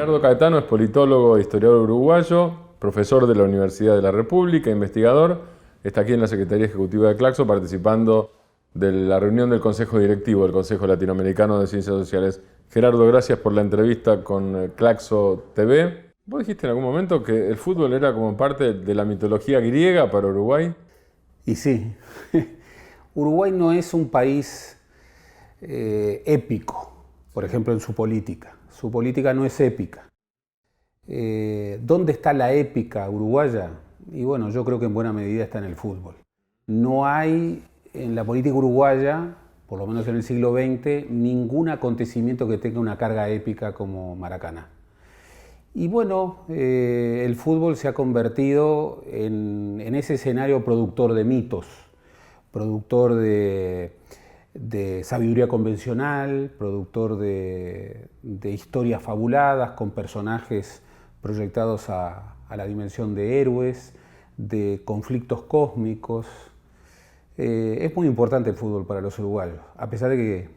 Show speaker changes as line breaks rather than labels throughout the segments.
Gerardo Caetano es politólogo e historiador uruguayo, profesor de la Universidad de la República, investigador. Está aquí en la Secretaría Ejecutiva de Claxo participando de la reunión del Consejo Directivo del Consejo Latinoamericano de Ciencias Sociales. Gerardo, gracias por la entrevista con Claxo TV. Vos dijiste en algún momento que el fútbol era como parte de la mitología griega para Uruguay.
Y sí, Uruguay no es un país épico, por ejemplo, en su política. Su política no es épica. ¿Dónde está la épica uruguaya? Y bueno, yo creo que en buena medida está en el fútbol. No hay en la política uruguaya, por lo menos en el siglo XX, ningún acontecimiento que tenga una carga épica como Maracaná. Y bueno, el fútbol se ha convertido en ese escenario productor de mitos, productor de sabiduría convencional, productor de historias fabuladas con personajes proyectados a la dimensión de héroes, de conflictos cósmicos. Es muy importante el fútbol para los uruguayos, a pesar de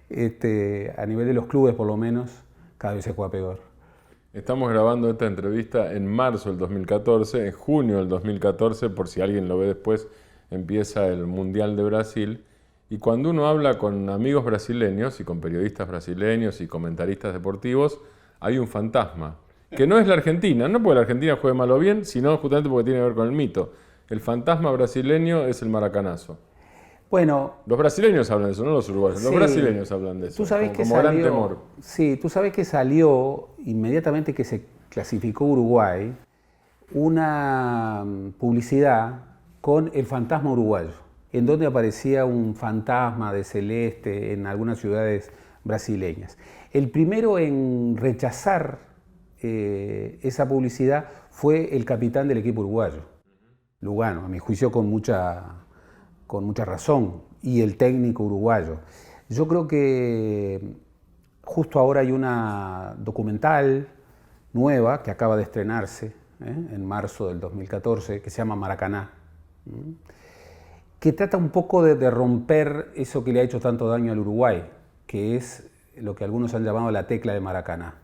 que a nivel de los clubes por lo menos cada vez se juega peor.
Estamos grabando esta entrevista en marzo del 2014, en junio del 2014, por si alguien lo ve después, empieza el Mundial de Brasil. Y cuando uno habla con amigos brasileños y con periodistas brasileños y comentaristas deportivos, hay un fantasma, que no es la Argentina, no porque la Argentina juegue mal o bien, sino justamente porque tiene que ver con el mito. El fantasma brasileño es el maracanazo.
Bueno,
los brasileños hablan de eso, no los uruguayos. Sí, los brasileños hablan de eso.
Tú sabes
como gran temor.
Sí, tú sabes que salió inmediatamente que se clasificó Uruguay una publicidad con el fantasma uruguayo, en donde aparecía un fantasma de celeste en algunas ciudades brasileñas. El primero en rechazar esa publicidad fue el capitán del equipo uruguayo, Lugano, a mi juicio con mucha razón, y el técnico uruguayo. Yo creo que justo ahora hay una documental nueva que acaba de estrenarse en marzo del 2014, que se llama Maracaná, que trata un poco de romper eso que le ha hecho tanto daño al Uruguay, que es lo que algunos han llamado la tecla de Maracaná.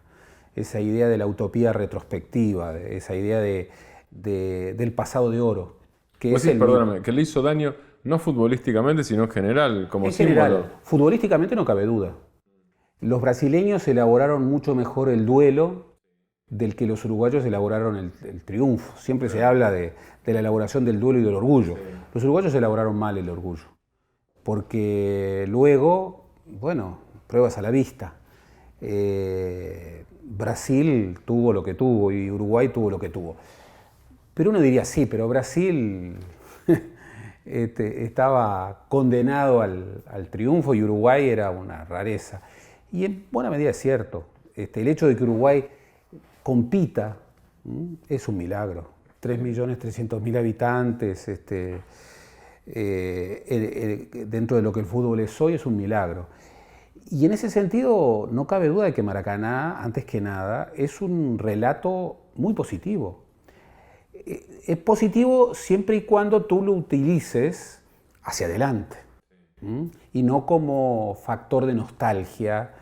Esa idea de la utopía retrospectiva, esa idea del pasado de oro. Que
es perdóname, que le hizo daño no futbolísticamente, sino en general, como
en
símbolo.
General, futbolísticamente no cabe duda. Los brasileños elaboraron mucho mejor el duelo del que los uruguayos elaboraron el triunfo. Siempre se habla de la elaboración del duelo y del orgullo. Sí. Los uruguayos elaboraron mal el orgullo, porque luego, bueno, pruebas a la vista. Brasil tuvo lo que tuvo y Uruguay tuvo lo que tuvo. Pero uno diría, sí, pero Brasil estaba condenado al triunfo y Uruguay era una rareza. Y en buena medida es cierto. El hecho de que Uruguay compita es un milagro. 3.300.000 habitantes dentro de lo que el fútbol es hoy es un milagro. Y en ese sentido no cabe duda de que Maracaná, antes que nada, es un relato muy positivo. Es positivo siempre y cuando tú lo utilices hacia adelante, y no como factor de nostalgia,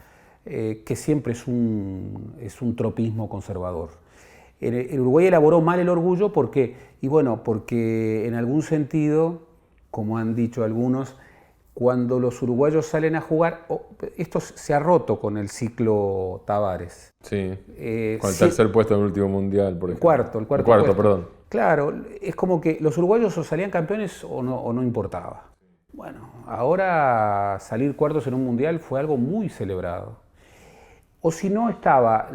que siempre es un tropismo conservador. El Uruguay elaboró mal el orgullo porque en algún sentido, como han dicho algunos, cuando los uruguayos salen a jugar, esto se ha roto con el ciclo Tavares.
Sí, con el tercer puesto en el último mundial, por ejemplo.
El cuarto puesto.
Perdón.
Claro, es como que los uruguayos o salían campeones o no importaba. Bueno, ahora salir cuartos en un mundial fue algo muy celebrado. O si no, estaba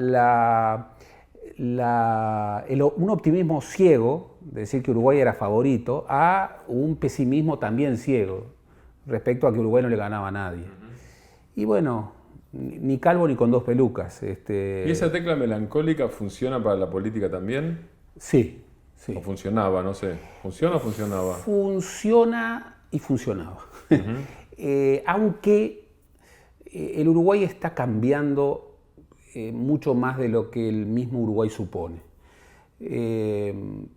un optimismo ciego, de decir que Uruguay era favorito, a un pesimismo también ciego, respecto a que Uruguay no le ganaba a nadie. Y bueno, ni calvo ni con dos pelucas.
¿Y esa tecla melancólica funciona para la política también?
Sí.
¿O funcionaba? No sé. ¿Funciona o funcionaba?
Funciona y funcionaba. Aunque el Uruguay está cambiando mucho más de lo que el mismo Uruguay supone. En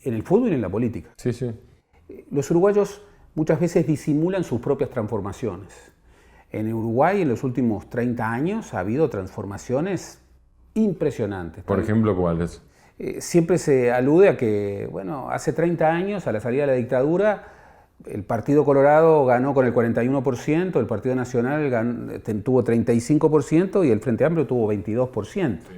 el fútbol y en la política.
Sí, sí.
Los uruguayos muchas veces disimulan sus propias transformaciones. En Uruguay en los últimos 30 años ha habido transformaciones impresionantes.
Por ejemplo, ¿cuáles?
Siempre se alude a que, bueno, hace 30 años, a la salida de la dictadura, el Partido Colorado ganó con el 41%, el Partido Nacional tuvo 35% y el Frente Amplio tuvo 22%. Sí.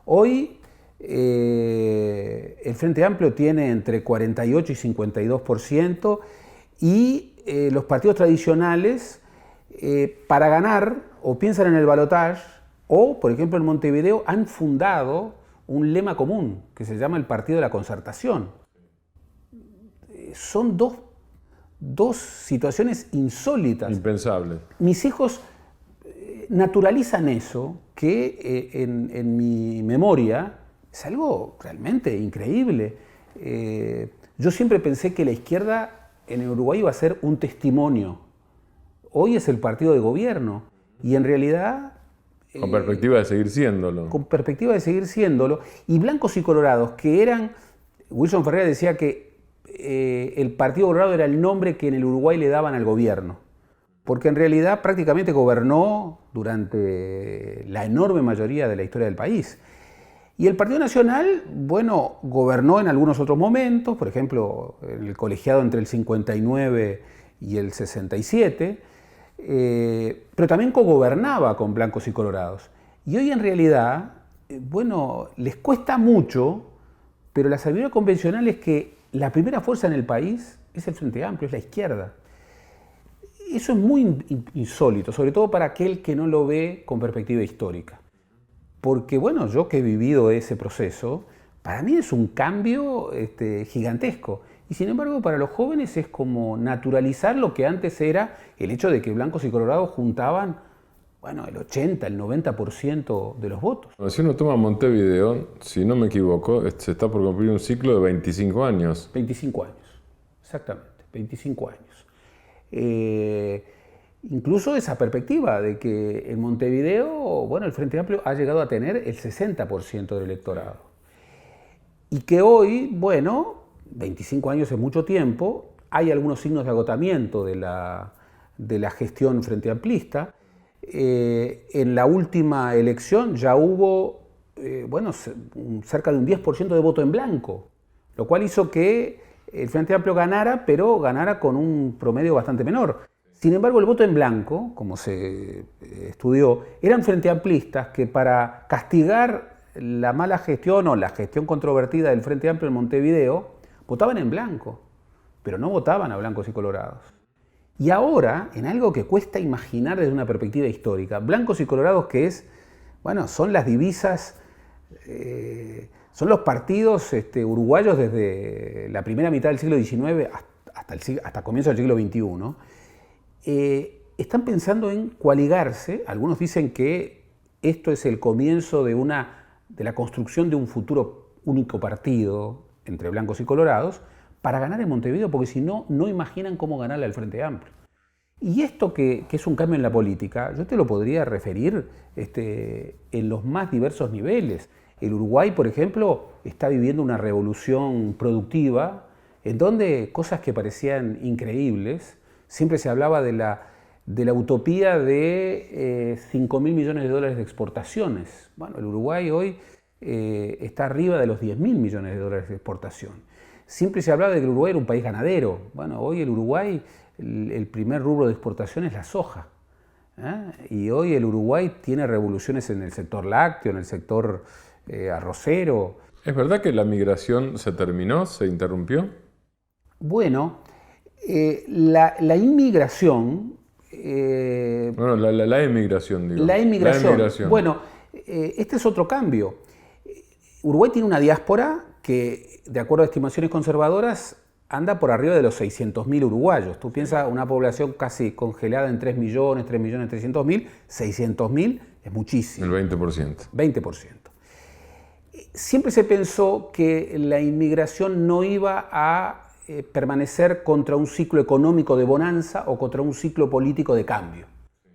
Hoy el Frente Amplio tiene entre 48 y 52% y los partidos tradicionales para ganar o piensan en el balotaje o, por ejemplo, en Montevideo han fundado un lema común que se llama el Partido de la Concertación. Son dos situaciones insólitas.
Impensables.
Mis hijos naturalizan eso, que en mi memoria es algo realmente increíble. Yo siempre pensé que la izquierda en Uruguay iba a ser un testimonio. Hoy es el partido de gobierno y en realidad...
Con perspectiva de seguir siéndolo.
Con perspectiva de seguir siéndolo. Y blancos y colorados, que eran... Wilson Ferreira decía que el Partido Colorado era el nombre que en el Uruguay le daban al gobierno. Porque en realidad prácticamente gobernó durante la enorme mayoría de la historia del país. Y el Partido Nacional, bueno, gobernó en algunos otros momentos, por ejemplo, en el colegiado entre el 59 y el 67, pero también cogobernaba con blancos y colorados. Y hoy en realidad, bueno, les cuesta mucho, pero la sabiduría convencional es que la primera fuerza en el país es el Frente Amplio, es la izquierda. Eso es muy insólito, sobre todo para aquel que no lo ve con perspectiva histórica. Porque, bueno, yo que he vivido ese proceso, para mí es un cambio gigantesco. Y sin embargo, para los jóvenes es como naturalizar lo que antes era el hecho de que blancos y colorados juntaban, bueno, el 80, el 90% de los votos.
Si uno toma Montevideo, si no me equivoco, se está por cumplir un ciclo de 25 años.
25 años, exactamente, 25 años. Incluso esa perspectiva de que en Montevideo, bueno, el Frente Amplio ha llegado a tener el 60% del electorado. Y que hoy, bueno, 25 años es mucho tiempo, hay algunos signos de agotamiento de la gestión frente amplista. En la última elección ya hubo, bueno, cerca de un 10% de voto en blanco, lo cual hizo que el Frente Amplio ganara, pero ganara con un promedio bastante menor. Sin embargo, el voto en blanco, como se estudió, eran frente amplistas que para castigar la mala gestión o la gestión controvertida del Frente Amplio en Montevideo, votaban en blanco, pero no votaban a blancos y colorados. Y ahora, en algo que cuesta imaginar desde una perspectiva histórica, blancos y colorados que es, bueno, son las divisas, son los partidos uruguayos desde la primera mitad del siglo XIX hasta comienzo del siglo XXI, están pensando en coaligarse. Algunos dicen que esto es el comienzo de la construcción de un futuro único partido entre blancos y colorados para ganar en Montevideo, porque si no, no imaginan cómo ganarle al Frente Amplio. Y esto que es un cambio en la política, yo te lo podría referir en los más diversos niveles. El Uruguay, por ejemplo, está viviendo una revolución productiva en donde cosas que parecían increíbles, siempre se hablaba de la utopía de 5.000 millones de dólares de exportaciones. Bueno, el Uruguay hoy está arriba de los 10.000 millones de dólares de exportación. Siempre se hablaba de que el Uruguay era un país ganadero. Bueno, hoy el Uruguay, el primer rubro de exportación es la soja. Y hoy el Uruguay tiene revoluciones en el sector lácteo, en el sector arrocero.
¿Es verdad que la migración se terminó, se interrumpió?
Bueno, la inmigración...
bueno, la emigración, digo.
La emigración. Bueno, este es otro cambio. Uruguay tiene una diáspora que, de acuerdo a estimaciones conservadoras, anda por arriba de los 600.000 uruguayos. Tú piensas una población casi congelada en 3.300.000, 600.000 es muchísimo.
El 20%.
20%. Siempre se pensó que la inmigración no iba a permanecer contra un ciclo económico de bonanza o contra un ciclo político de cambio.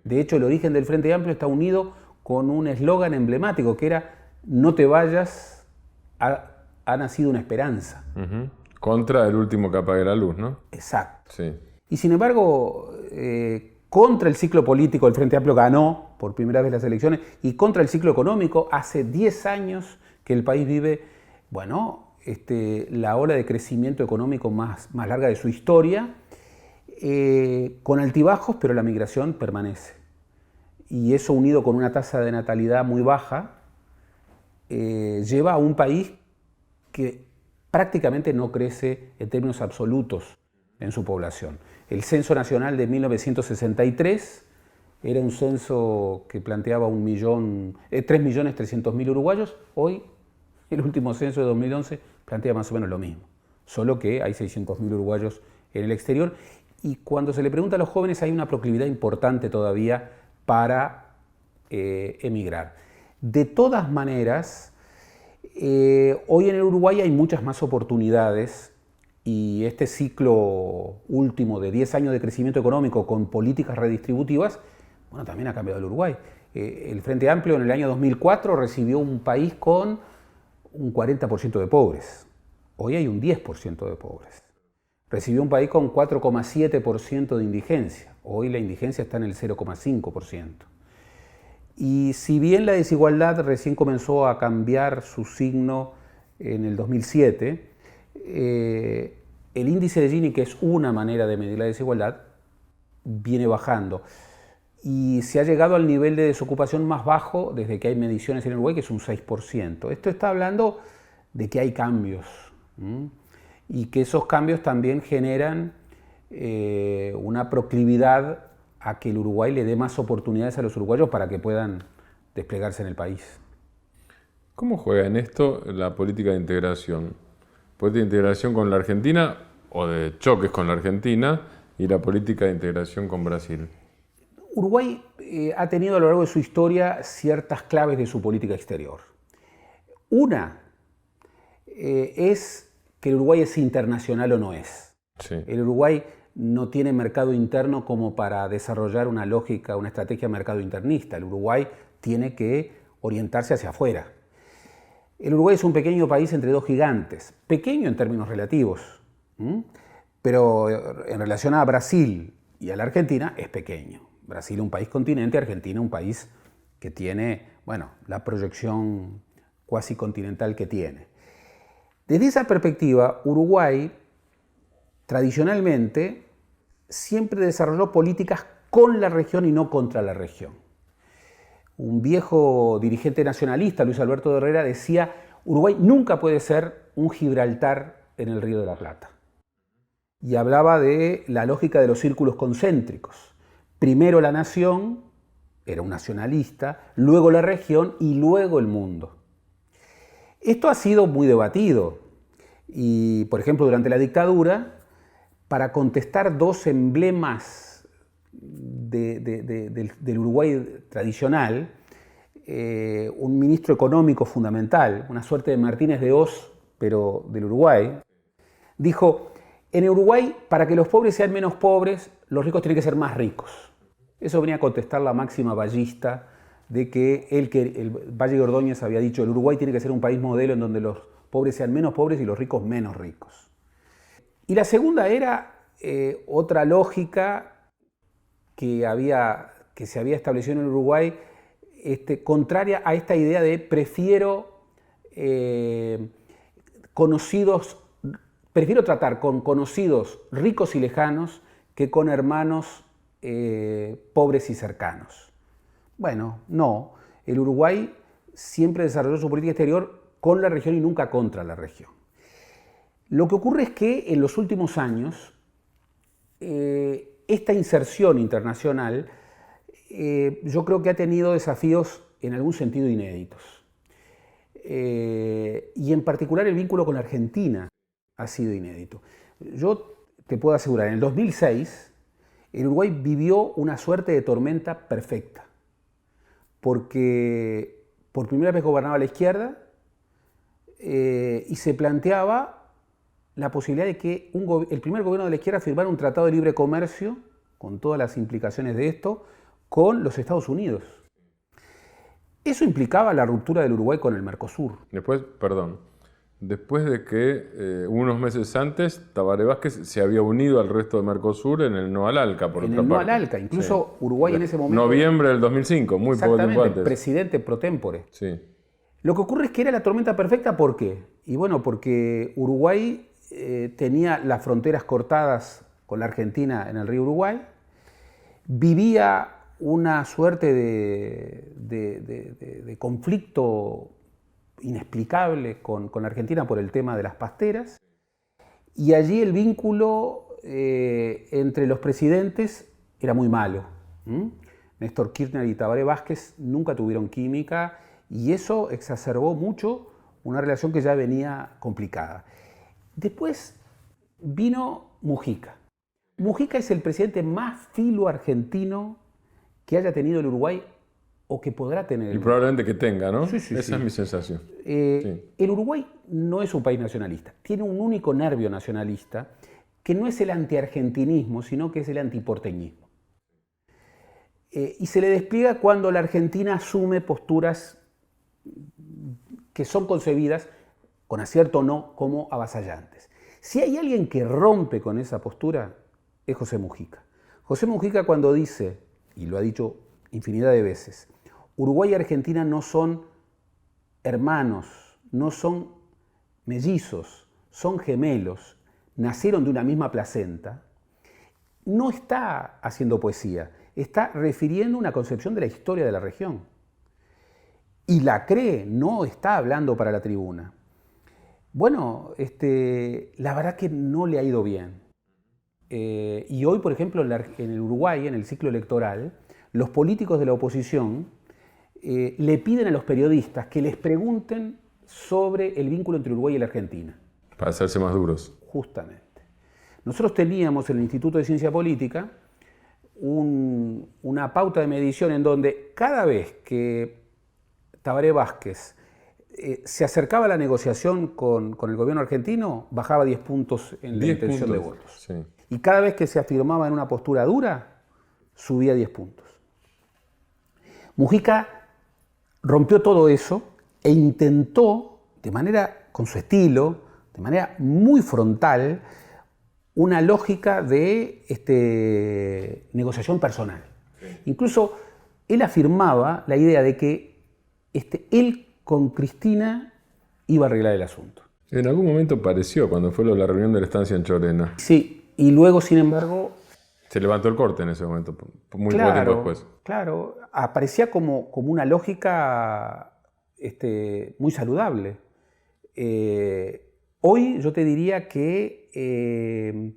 De hecho, el origen del Frente Amplio está unido con un eslogan emblemático que era "No te vayas, ha nacido una esperanza".
Uh-huh. Contra el último que apague la luz, ¿no?
Exacto.
Sí.
Y sin embargo, contra el ciclo político el Frente Amplio ganó ganó por primera vez las elecciones, y contra el ciclo económico. Hace 10 años que el país vive, bueno, la ola de crecimiento económico más larga de su historia, con altibajos, pero la migración permanece. Y eso, unido con una tasa de natalidad muy baja, lleva a un país que prácticamente no crece en términos absolutos en su población. El censo nacional de 1963 era un censo que planteaba 3.300.000 uruguayos. Hoy, el último censo de 2011 plantea más o menos lo mismo, solo que hay 600.000 uruguayos en el exterior. Y cuando se le pregunta a los jóvenes, hay una proclividad importante todavía para emigrar. De todas maneras, hoy en el Uruguay hay muchas más oportunidades, y este ciclo último de 10 años de crecimiento económico con políticas redistributivas, bueno, también ha cambiado el Uruguay. El Frente Amplio en el año 2004 recibió un país con un 40% de pobres. Hoy hay un 10% de pobres. Recibió un país con 4,7% de indigencia. Hoy la indigencia está en el 0,5%. Y si bien la desigualdad recién comenzó a cambiar su signo en el 2007, el índice de Gini, que es una manera de medir la desigualdad, viene bajando. Y se ha llegado al nivel de desocupación más bajo desde que hay mediciones en el Uruguay, que es un 6%. Esto está hablando de que hay cambios, y que esos cambios también generan una proclividad a que el Uruguay le dé más oportunidades a los uruguayos para que puedan desplegarse en el país.
¿Cómo juega en esto la política de integración? Política de integración con la Argentina, o de choques con la Argentina, y la política de integración con Brasil.
Uruguay ha tenido a lo largo de su historia ciertas claves de su política exterior. Una es que el Uruguay es internacional o no es.
Sí.
El Uruguay no tiene mercado interno como para desarrollar una lógica, una estrategia de mercado internista. El Uruguay tiene que orientarse hacia afuera. El Uruguay es un pequeño país entre dos gigantes, pequeño en términos relativos, pero en relación a Brasil y a la Argentina es pequeño. Brasil un país continente, Argentina un país que tiene, bueno, la proyección cuasi continental que tiene. Desde esa perspectiva, Uruguay tradicionalmente siempre desarrolló políticas con la región y no contra la región. Un viejo dirigente nacionalista, Luis Alberto Herrera, decía: Uruguay nunca puede ser un Gibraltar en el Río de la Plata. Y hablaba de la lógica de los círculos concéntricos. Primero la nación, era un nacionalista, luego la región y luego el mundo. Esto ha sido muy debatido y, por ejemplo, durante la dictadura, para contestar dos emblemas del Uruguay tradicional, un ministro económico fundamental, una suerte de Martínez de Hoz, pero del Uruguay, dijo: en Uruguay, para que los pobres sean menos pobres, los ricos tienen que ser más ricos. Eso venía a contestar la máxima vallista de que el Valle de Ordóñez había dicho: el Uruguay tiene que ser un país modelo en donde los pobres sean menos pobres y los ricos menos ricos. Y la segunda era otra lógica que se había establecido en el Uruguay, contraria a esta idea de prefiero tratar con conocidos ricos y lejanos que con hermanos pobres y cercanos. Bueno, no. El Uruguay siempre desarrolló su política exterior con la región y nunca contra la región. Lo que ocurre es que en los últimos años esta inserción internacional yo creo que ha tenido desafíos en algún sentido inéditos. Y en particular el vínculo con la Argentina ha sido inédito. Yo te puedo asegurar, en el 2006 el Uruguay vivió una suerte de tormenta perfecta, porque por primera vez gobernaba la izquierda y se planteaba la posibilidad de que el primer gobierno de la izquierda firmara un tratado de libre comercio, con todas las implicaciones de esto, con los Estados Unidos. Eso implicaba la ruptura del Uruguay con el Mercosur.
Después, perdón, después de que unos meses antes Tabaré Vázquez se había unido al resto de Mercosur en el No al ALCA, por
En
otra
el no
parte.
al ALCA. Incluso
Sí.
Uruguay en ese momento...
Noviembre del 2005, muy poco tiempo
Exactamente,
antes.
presidente pro tempore.
Sí.
Lo que ocurre es que era la tormenta perfecta, ¿por qué? Y bueno, porque Uruguay tenía las fronteras cortadas con la Argentina en el río Uruguay, vivía una suerte de conflicto inexplicable con la Argentina por el tema de las pasteras, y allí el vínculo entre los presidentes era muy malo. Néstor Kirchner y Tabaré Vázquez nunca tuvieron química, y eso exacerbó mucho una relación que ya venía complicada. Después vino Mujica. Mujica es el presidente más filo-argentino que haya tenido el Uruguay o que podrá tener.
Y probablemente que tenga, ¿no?
Sí, sí,
Esa
sí.
es mi sensación.
El Uruguay no es un país nacionalista. Tiene un único nervio nacionalista que no es el antiargentinismo, sino que es el antiporteñismo. Y se le despliega cuando la Argentina asume posturas que son concebidas, con acierto o no, como avasallantes. Si hay alguien que rompe con esa postura, es José Mujica. José Mujica cuando dice, y lo ha dicho infinidad de veces, Uruguay y Argentina no son hermanos, no son mellizos, son gemelos, nacieron de una misma placenta, no está haciendo poesía, está refiriendo una concepción de la historia de la región. Y la cree, no está hablando para la tribuna. Bueno, la verdad que no le ha ido bien. Y hoy, por ejemplo, en el Uruguay, en el ciclo electoral, los políticos de la oposición le piden a los periodistas que les pregunten sobre el vínculo entre Uruguay y la Argentina.
Para hacerse más duros.
Justamente. Nosotros teníamos en el Instituto de Ciencia Política una pauta de medición en donde cada vez que Tabaré Vázquez se acercaba a la negociación con el gobierno argentino, bajaba 10 puntos en la intención de votos.
Sí.
Y cada vez que se afirmaba en una postura dura, subía 10 puntos. Mujica rompió todo eso e intentó, con su estilo, de manera muy frontal, una lógica de negociación personal. Incluso él afirmaba la idea de que él con Cristina iba a arreglar el asunto.
En algún momento pareció, cuando fue la reunión de la estancia en Chorena.
Sí, y luego, sin embargo...
Se levantó el corte en ese momento, muy poco
Claro,
tiempo después.
claro, aparecía como una lógica muy saludable. Hoy yo te diría que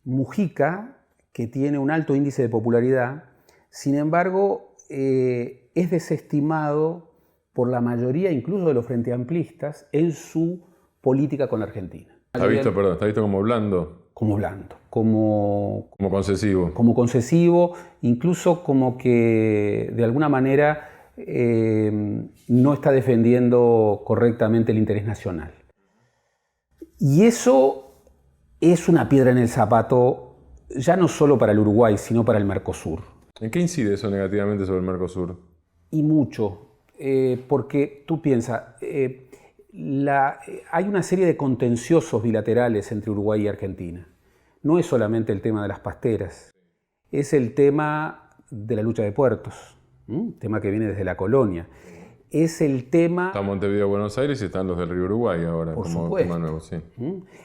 Mujica, que tiene un alto índice de popularidad, sin embargo, es desestimado por la mayoría, incluso de los frenteamplistas, en su política con la Argentina.
Está visto como blando.
Como blando, como
concesivo.
Como concesivo, incluso como que de alguna manera no está defendiendo correctamente el interés nacional. Y eso es una piedra en el zapato, ya no solo para el Uruguay, sino para el Mercosur.
¿En qué incide eso negativamente sobre el Mercosur?
Y mucho, porque tú piensas, hay una serie de contenciosos bilaterales entre Uruguay y Argentina. No es solamente el tema de las pasteras, es el tema de la lucha de puertos, tema que viene desde la colonia. Es el tema...
Está Montevideo, Buenos Aires y están los del río Uruguay ahora,
por
como
supuesto,
tema nuevo, sí.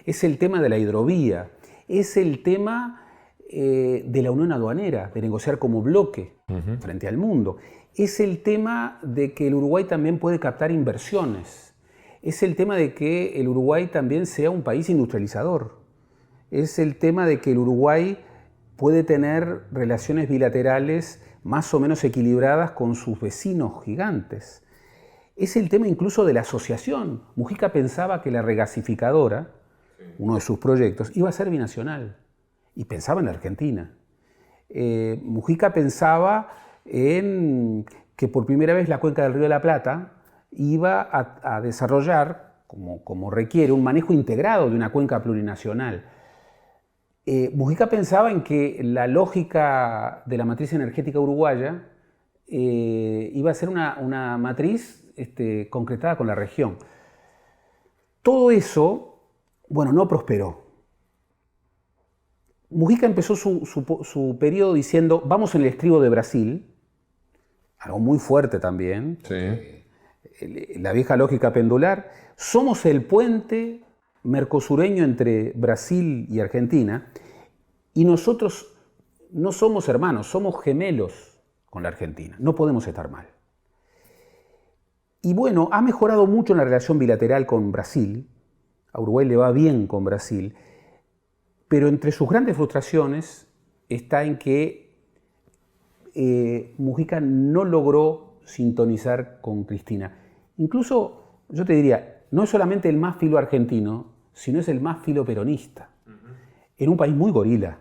Es el tema de la hidrovía, es el tema de la unión aduanera, de negociar como bloque frente al mundo. Es el tema de que el Uruguay también puede captar inversiones. Es el tema de que el Uruguay también sea un país industrializador. Es el tema de que el Uruguay puede tener relaciones bilaterales más o menos equilibradas con sus vecinos gigantes. Es el tema incluso de la asociación. Mujica pensaba que la regasificadora, uno de sus proyectos, iba a ser binacional. Y pensaba en la Argentina. Mujica pensaba en que por primera vez la cuenca del Río de la Plata iba a desarrollar, como requiere, un manejo integrado de una cuenca plurinacional. Mujica pensaba en que la lógica de la matriz energética uruguaya iba a ser una matriz concretada con la región. todo eso, bueno, no prosperó. Mujica empezó su periodo diciendo, vamos en el estribo de Brasil, algo muy fuerte también, la vieja lógica pendular, somos el puente mercosureño entre Brasil y Argentina, y nosotros no somos hermanos, somos gemelos con la Argentina, no podemos estar mal. Y bueno, ha mejorado mucho en la relación bilateral con Brasil, a Uruguay le va bien con Brasil, pero entre sus grandes frustraciones está en que Mujica no logró sintonizar con Cristina. Incluso, yo te diría, no es solamente el más filo argentino, sino es el más filo peronista. En un país muy gorila,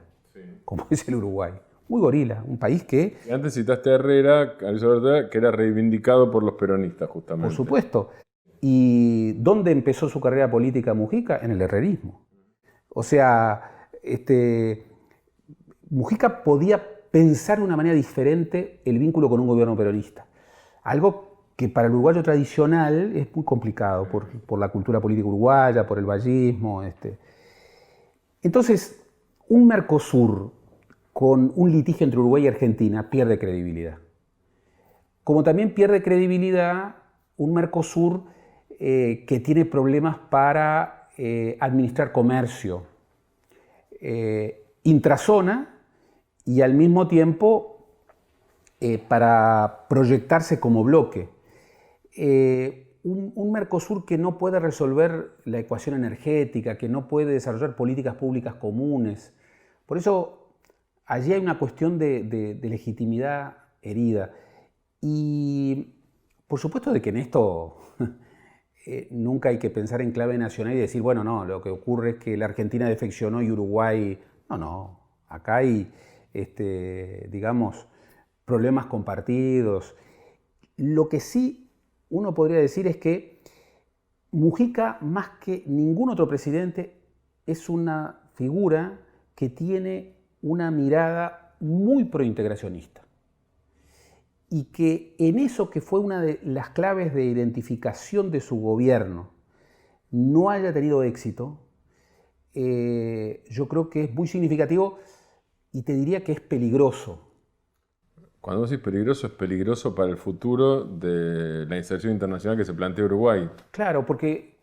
como es el Uruguay. Muy gorila, un país que...
Y antes citaste a Herrera, que era reivindicado por los peronistas, justamente.
Por supuesto. ¿Y dónde empezó su carrera política Mujica? En el herrerismo. O sea, Mujica podía pensar de una manera diferente el vínculo con un gobierno peronista. Algo que para el uruguayo tradicional es muy complicado por la cultura política uruguaya, por el vallismo. Entonces, un Mercosur con un litigio entre Uruguay y Argentina pierde credibilidad. Como también pierde credibilidad un Mercosur que tiene problemas para administrar comercio intrazona y al mismo tiempo para proyectarse como bloque. Un Mercosur que no puede resolver la ecuación energética, que no puede desarrollar políticas públicas comunes. Por eso allí hay una cuestión de legitimidad herida. Y por supuesto de que en esto nunca hay que pensar en clave nacional y decir, bueno, no, lo que ocurre es que la Argentina defeccionó y Uruguay... No, acá hay, digamos, problemas compartidos. Lo que sí uno podría decir es que Mujica, más que ningún otro presidente, es una figura que tiene una mirada muy prointegracionista. Y que en eso que fue una de las claves de identificación de su gobierno no haya tenido éxito, yo creo que es muy significativo y te diría que es peligroso.
Cuando decís peligroso, es peligroso para el futuro de la inserción internacional que se plantea Uruguay.
Claro, porque...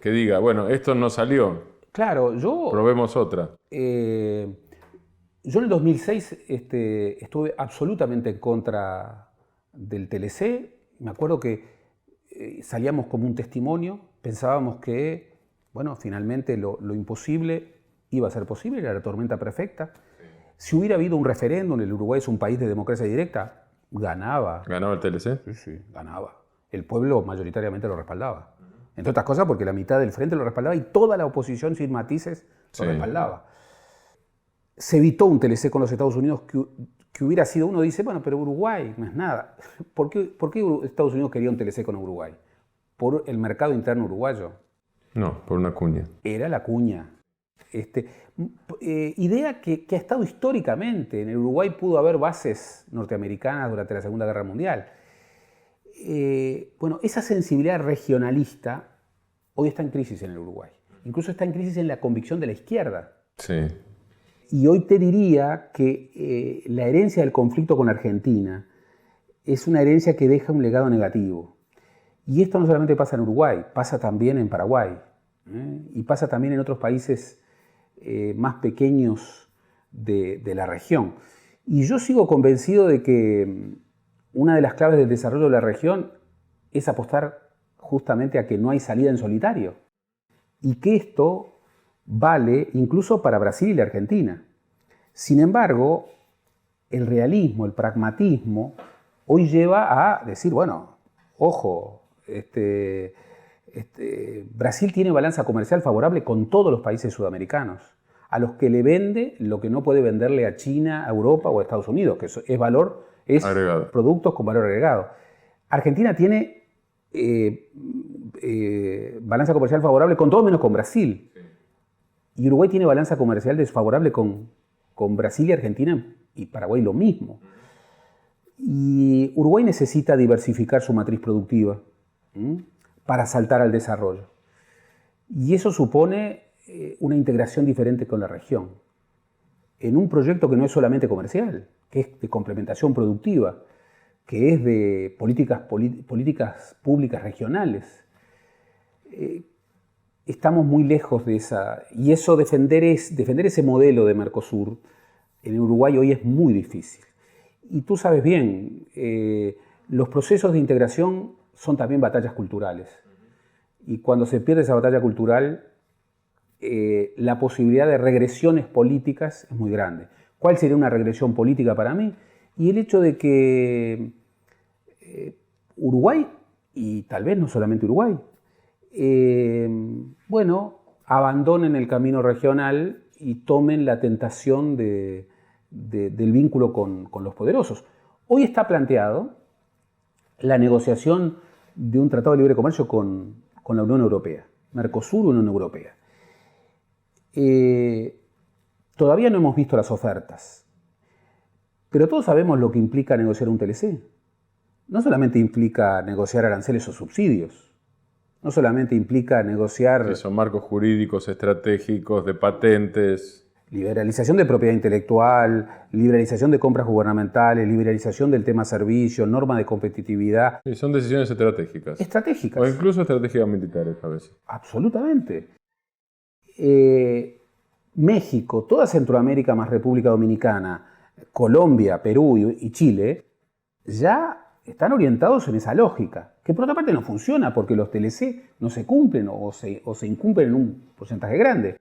Que diga, bueno, esto no salió.
Claro, yo...
Probemos otra.
Yo en el 2006 estuve absolutamente en contra del TLC. Me acuerdo que salíamos como un testimonio, pensábamos que, bueno, finalmente lo imposible iba a ser posible, era la tormenta perfecta. Sí. Si hubiera habido un referéndum, el Uruguay es un país de democracia directa, ganaba.
¿Ganaba el TLC?
Sí, ganaba. El pueblo mayoritariamente lo respaldaba. Entre otras cosas porque la mitad del frente lo respaldaba y toda la oposición sin matices lo respaldaba. Se evitó un TLC con los Estados Unidos que hubiera sido, uno dice, bueno, pero Uruguay no es nada. ¿Por qué Estados Unidos quería un TLC con Uruguay? ¿Por el mercado interno uruguayo?
No, por una cuña.
Era la cuña. Idea que ha estado históricamente. En el Uruguay pudo haber bases norteamericanas durante la Segunda Guerra Mundial. Bueno, esa sensibilidad regionalista hoy está en crisis en el Uruguay. Incluso está en crisis en la convicción de la izquierda.
Sí.
Y hoy te diría que la herencia del conflicto con Argentina es una herencia que deja un legado negativo. Y esto no solamente pasa en Uruguay, pasa también en Paraguay, y pasa también en otros países más pequeños de la región. Y yo sigo convencido de que una de las claves del desarrollo de la región es apostar justamente a que no hay salida en solitario. Y que esto vale incluso para Brasil y la Argentina. Sin embargo, el realismo, el pragmatismo, hoy lleva a decir, bueno, ojo, Brasil tiene balanza comercial favorable con todos los países sudamericanos, a los que le vende lo que no puede venderle a China, a Europa o a Estados Unidos, que es valor, es agregado. Productos con valor agregado. Argentina tiene balanza comercial favorable con todo menos con Brasil. Sí. Y Uruguay tiene balanza comercial desfavorable con Brasil y Argentina, y Paraguay lo mismo. Y Uruguay necesita diversificar su matriz productiva para saltar al desarrollo. Y eso supone una integración diferente con la región, en un proyecto que no es solamente comercial, que es de complementación productiva, que es de políticas públicas regionales. Estamos muy lejos de esa, y eso defender ese modelo de Mercosur en Uruguay hoy es muy difícil. Y tú sabes bien, los procesos de integración son también batallas culturales. Y cuando se pierde esa batalla cultural, la posibilidad de regresiones políticas es muy grande. ¿Cuál sería una regresión política para mí? Y el hecho de que Uruguay, y tal vez no solamente Uruguay, abandonen el camino regional y tomen la tentación del vínculo con los poderosos. Hoy está planteado la negociación de un tratado de libre comercio con la Unión Europea, Mercosur, Unión Europea. Todavía no hemos visto las ofertas, pero todos sabemos lo que implica negociar un TLC. No solamente implica negociar aranceles o subsidios, no solamente implica negociar...
Sí, son marcos jurídicos, estratégicos, de patentes.
Liberalización de propiedad intelectual, liberalización de compras gubernamentales, liberalización del tema servicio, norma de competitividad.
Sí, son decisiones estratégicas.
Estratégicas.
O incluso estratégicas militares a veces.
Absolutamente. México, toda Centroamérica más República Dominicana, Colombia, Perú y Chile, ya están orientados en esa lógica, que por otra parte no funciona porque los TLC no se cumplen o se incumplen en un porcentaje grande.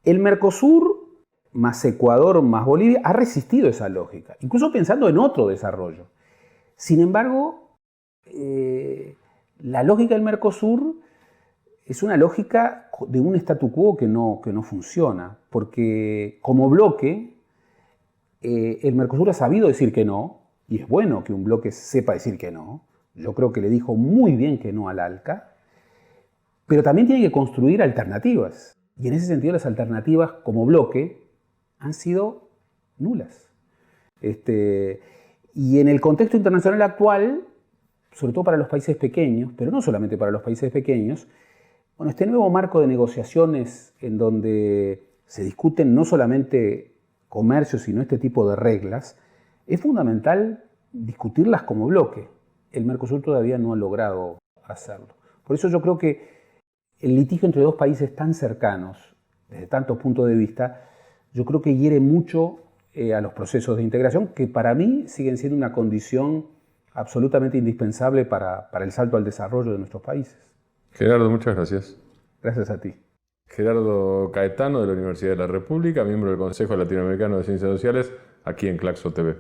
El Mercosur, más Ecuador, más Bolivia, ha resistido esa lógica, incluso pensando en otro desarrollo. Sin embargo, la lógica del Mercosur es una lógica de un statu quo que no funciona, porque como bloque, el Mercosur ha sabido decir que no, y es bueno que un bloque sepa decir que no. Yo creo que le dijo muy bien que no al ALCA, pero también tiene que construir alternativas. Y en ese sentido las alternativas como bloque han sido nulas. Y en el contexto internacional actual, sobre todo para los países pequeños, pero no solamente para los países pequeños, bueno, este nuevo marco de negociaciones en donde se discuten no solamente comercio, sino este tipo de reglas, es fundamental discutirlas como bloque. El Mercosur todavía no ha logrado hacerlo. Por eso yo creo que el litigio entre dos países tan cercanos, desde tantos puntos de vista, yo creo que hiere mucho a los procesos de integración, que para mí siguen siendo una condición absolutamente indispensable para el salto al desarrollo de nuestros países.
Gerardo, muchas gracias.
Gracias a ti.
Gerardo Caetano, de la Universidad de la República, miembro del Consejo Latinoamericano de Ciencias Sociales, aquí en Claxo TV.